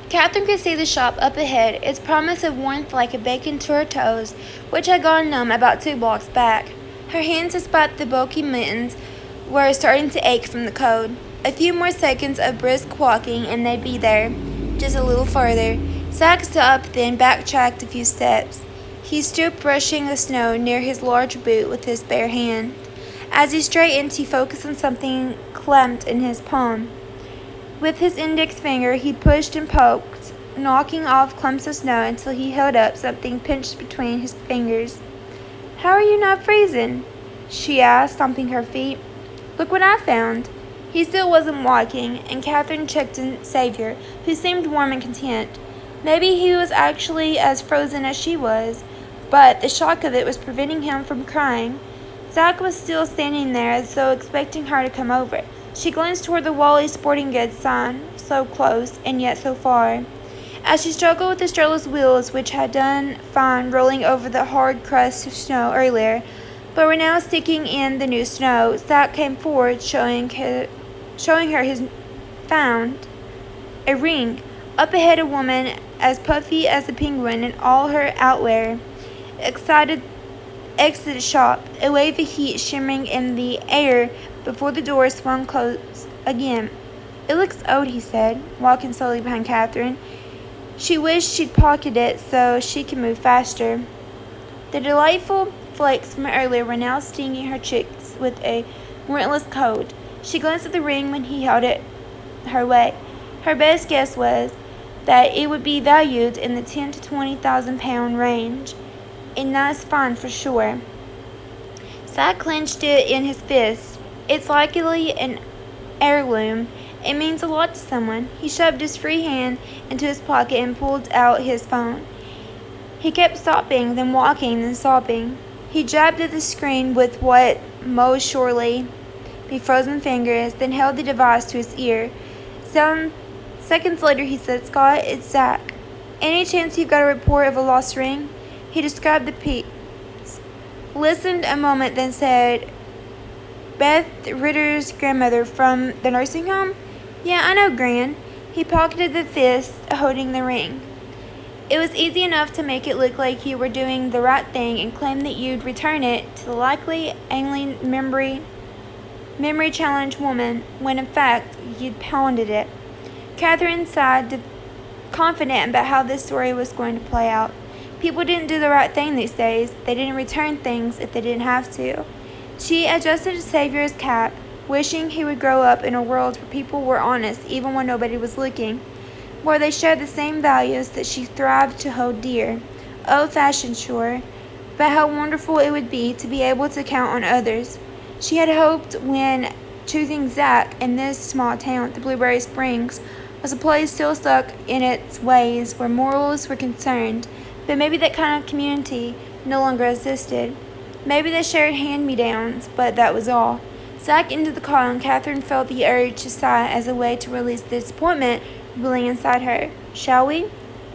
Catherine could see the shop up ahead, its promise of warmth like a bacon to her toes, which had gone numb about 2 blocks back. Her hands, despite the bulky mittens, were starting to ache from the cold. A few more seconds of brisk walking and they'd be there, just a little further. Zach stopped, then backtracked a few steps. He stooped, brushing the snow near his large boot with his bare hand. As he straightened, he focused on something clamped in his palm. With his index finger, he pushed and poked, knocking off clumps of snow until he held up something pinched between his fingers. "How are you not freezing?" she asked, stomping her feet. "Look what I found." He still wasn't walking, and Catherine checked on Xavier, who seemed warm and content. Maybe he was actually as frozen as she was, but the shock of it was preventing him from crying. Zach was still standing there as though expecting her to come over. She glanced toward the Wally Sporting Goods sign, so close and yet so far. As she struggled with the strollers' wheels, which had done fine rolling over the hard crust of snow earlier, but were now sticking in the new snow, Zach came forward, showing her his found a ring. Up ahead, a woman as puffy as a penguin in all her outwear exited the shop, a wave of heat shimmering in the air before the door swung closed again. "It looks old," he said, walking slowly behind Catherine. She wished she'd pocketed it so she could move faster. The delightful flakes from earlier were now stinging her cheeks with a relentless cold. She glanced at the ring when he held it her way. Her best guess was that it would be valued in the 10 to 20,000 pound range. A nice find for sure. Zach clenched it in his fist. "It's likely an heirloom. It means a lot to someone." He shoved his free hand into his pocket and pulled out his phone. He kept stopping, then walking, then sobbing. He jabbed at the screen with what most surely be frozen fingers, then held the device to his ear. Some seconds later, he said, "Scott, it's Zach. Any chance you've got a report of a lost ring?" He described the piece, listened a moment, then said, "Beth Ritter's grandmother from the nursing home?" "Yeah, I know, Gran." He pocketed the fist holding the ring. "It was easy enough to make it look like you were doing the right thing and claim that you'd return it to the likely alien memory challenged woman, when in fact you'd pounded it." Catherine sighed, confident about how this story was going to play out. People didn't do the right thing these days. They didn't return things if they didn't have to. She adjusted Xavier's cap, wishing he would grow up in a world where people were honest even when nobody was looking, where they shared the same values that she thrived to hold dear. Old-fashioned, sure, but how wonderful it would be to be able to count on others. She had hoped when choosing Zach in this small town, the Blueberry Springs was a place still stuck in its ways where morals were concerned, but maybe that kind of community no longer existed. Maybe they shared hand-me-downs, but that was all. Zach entered the car and Catherine felt the urge to sigh as a way to release the disappointment building inside her. "Shall we?"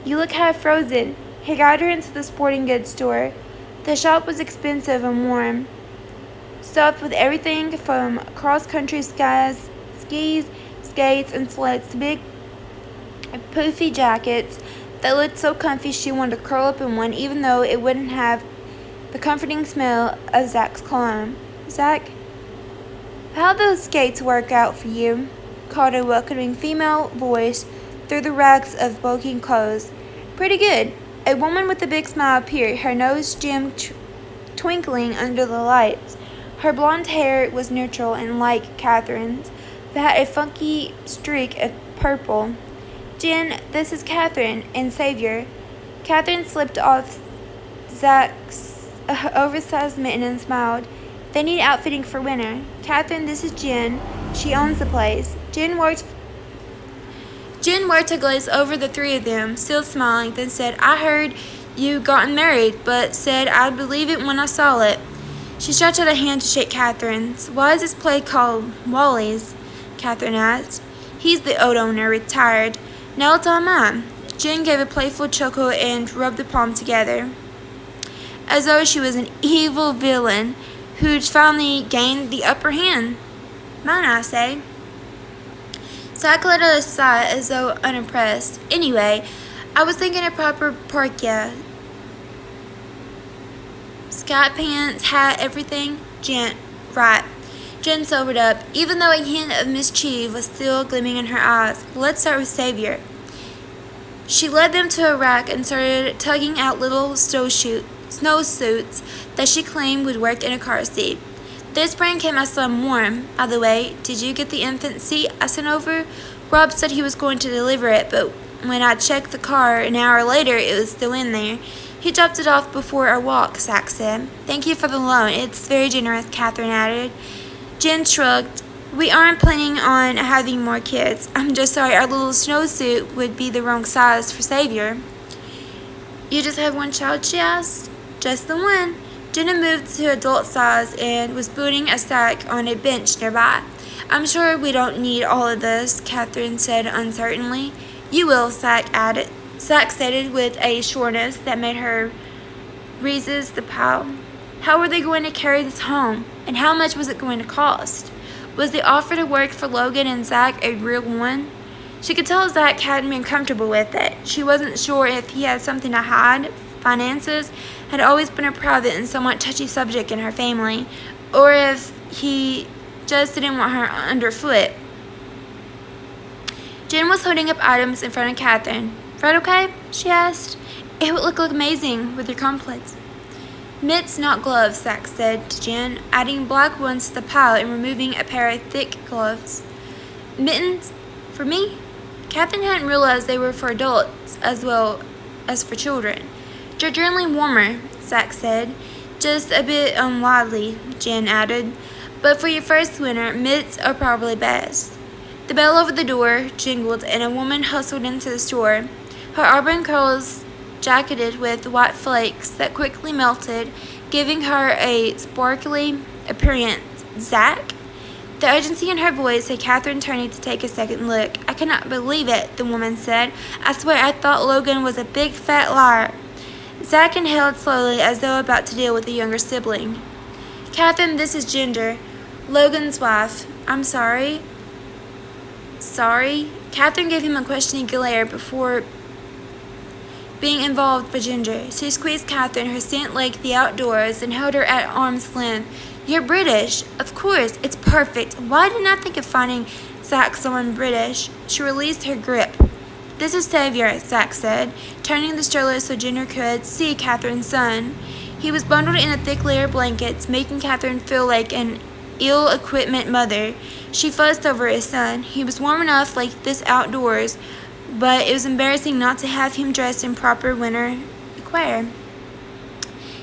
"You look half frozen." He guided her into the sporting goods store. The shop was expensive and warm, stuffed with everything from cross-country skis, skates, and sleds to big, poofy jackets that looked so comfy she wanted to curl up in one, even though it wouldn't have the comforting smell of Zach's cologne. "Zach, how'd those skates work out for you?" called a welcoming female voice through the racks of bulky clothes. "Pretty good." A woman with a big smile appeared, her nose gem twinkling under the lights. Her blonde hair was neutral and like Catherine's, but had a funky streak of purple. "Jen, this is Catherine and Xavier." Catherine slipped off Zach's oversized mitten and smiled. "They need outfitting for winter." "Catherine, this is Jen. She owns the place." Jen worked to glaze over the three of them, still smiling, then said, "I heard you gotten married, but said I'd believe it when I saw it." She stretched out a hand to shake Catherine's. "Why is this place called Wally's?" Catherine asked. "He's the old owner, retired. Now it's all mine." Jen gave a playful chuckle and rubbed the palm together, as though she was an evil villain who'd finally gained the upper hand. "Mine, I say." Zach let out a sigh as though unimpressed. Anyway, I was thinking a proper parka. Scat pants, hat, everything. Right. Jen sobered up, even though a hint of mischief was still gleaming in her eyes. Let's start with Xavier. She led them to a rack and started tugging out little snowsuits that she claimed would work in a car seat. This brand came my son warm. By the way, did you get the infant seat I sent over? Rob said he was going to deliver it, but when I checked the car an hour later, it was still in there. He dropped it off before our walk, Zach said. Thank you for the loan. It's very generous, Catherine added. Jen shrugged. We aren't planning on having more kids. I'm just sorry our little snowsuit would be the wrong size for Xavier. You just have one child, she asked. Just the one. Jenna moved to adult size and was putting a sack on a bench nearby. I'm sure we don't need all of this, Catherine said uncertainly. You will, Zach added. Zach stated with a sureness that made her resist the pile. How were they going to carry this home? And how much was it going to cost? Was the offer to work for Logan and Zach a real one? She could tell Zach hadn't been comfortable with it. She wasn't sure if he had something to hide. Finances had always been a private and somewhat touchy subject in her family, or if he just didn't want her underfoot. Jen was holding up items in front of Catherine. Fred okay? She asked. It would look amazing with your complex. Mitts, not gloves, Zach said to Jen, adding black ones to the pile and removing a pair of thick gloves. Mittens? For me? Catherine hadn't realized they were for adults as well as for children. You're generally warmer, Zach said. Just a bit unwildly, Jen added. But for your first winter, mitts are probably best. The bell over the door jingled and a woman hustled into the store, her auburn curls jacketed with white flakes that quickly melted, giving her a sparkly appearance. Zach? The urgency in her voice had Catherine turning to take a second look. I cannot believe it, the woman said. I swear I thought Logan was a big fat liar. Zach inhaled slowly as though about to deal with a younger sibling. Catherine, this is Ginger, Logan's wife. I'm sorry. Sorry? Catherine gave him a questioning glare before being involved by Ginger. She squeezed Catherine, her scent like the outdoors, and held her at arm's length. You're British. Of course, it's perfect. Why didn't I think of finding Zach someone British? She released her grip. This is Xavier, Zach said, turning the stroller so Ginger could see Catherine's son. He was bundled in a thick layer of blankets, making Catherine feel like an ill-equipment mother. She fussed over his son. He was warm enough like this outdoors, but it was embarrassing not to have him dressed in proper winter attire.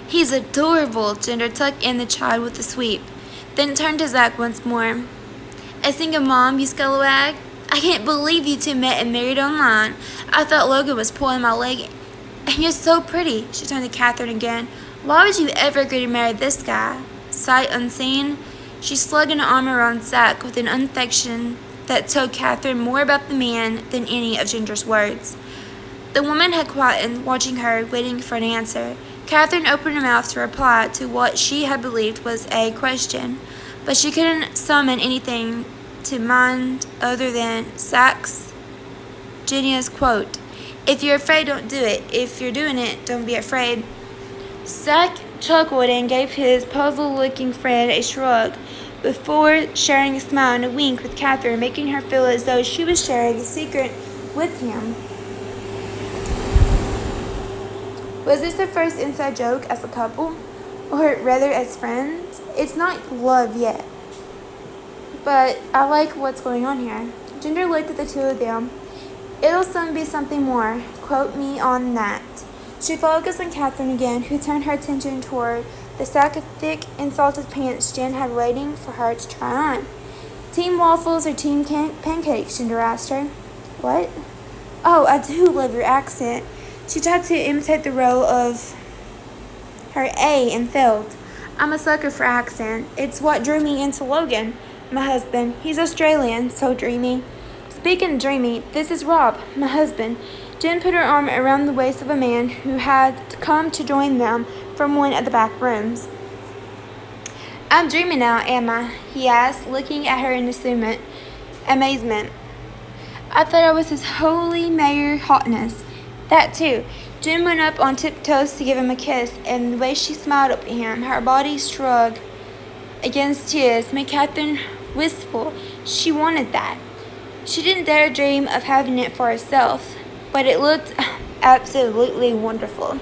He's adorable, Ginger tucked in the child with a sweep, then turned to Zach once more. A single mom, you scalawag? I can't believe you two met and married online. I thought Logan was pulling my leg. And you're so pretty, she turned to Catherine again. Why would you ever agree to marry this guy? Sight unseen, she slugged an arm around Zach with an affection that told Catherine more about the man than any of Ginger's words. The woman had quietened, watching her, waiting for an answer. Catherine opened her mouth to reply to what she had believed was a question, but she couldn't summon anything to mind other than Zach's genius quote, If you're afraid, don't do it. If you're doing it, don't be afraid. Zach chuckled and gave his puzzled-looking friend a shrug before sharing a smile and a wink with Catherine, making her feel as though she was sharing a secret with him. Was this their first inside joke as a couple? Or rather as friends? It's not love yet. But I like what's going on here. Ginger looked at the two of them. It'll soon be something more. Quote me on that. She focused on Catherine again, who turned her attention toward the sack of thick and salted pants Jen had waiting for her to try on. Team waffles or team pancakes, Ginger asked her. What? Oh, I do love your accent. She tried to imitate the roll of her A and failed. I'm a sucker for accent. It's what drew me into Logan, my husband. He's Australian, so dreamy. Speaking of dreamy, this is Rob, my husband. Jen put her arm around the waist of a man who had come to join them from one of the back rooms. I'm dreaming now, am I? He asked, looking at her in amazement. I thought I was his holy mayor hotness. That too. Jen went up on tiptoes to give him a kiss, and the way she smiled up at him, her body shrugged against his, made Catherine wistful. She wanted that. She didn't dare dream of having it for herself, but it looked absolutely wonderful.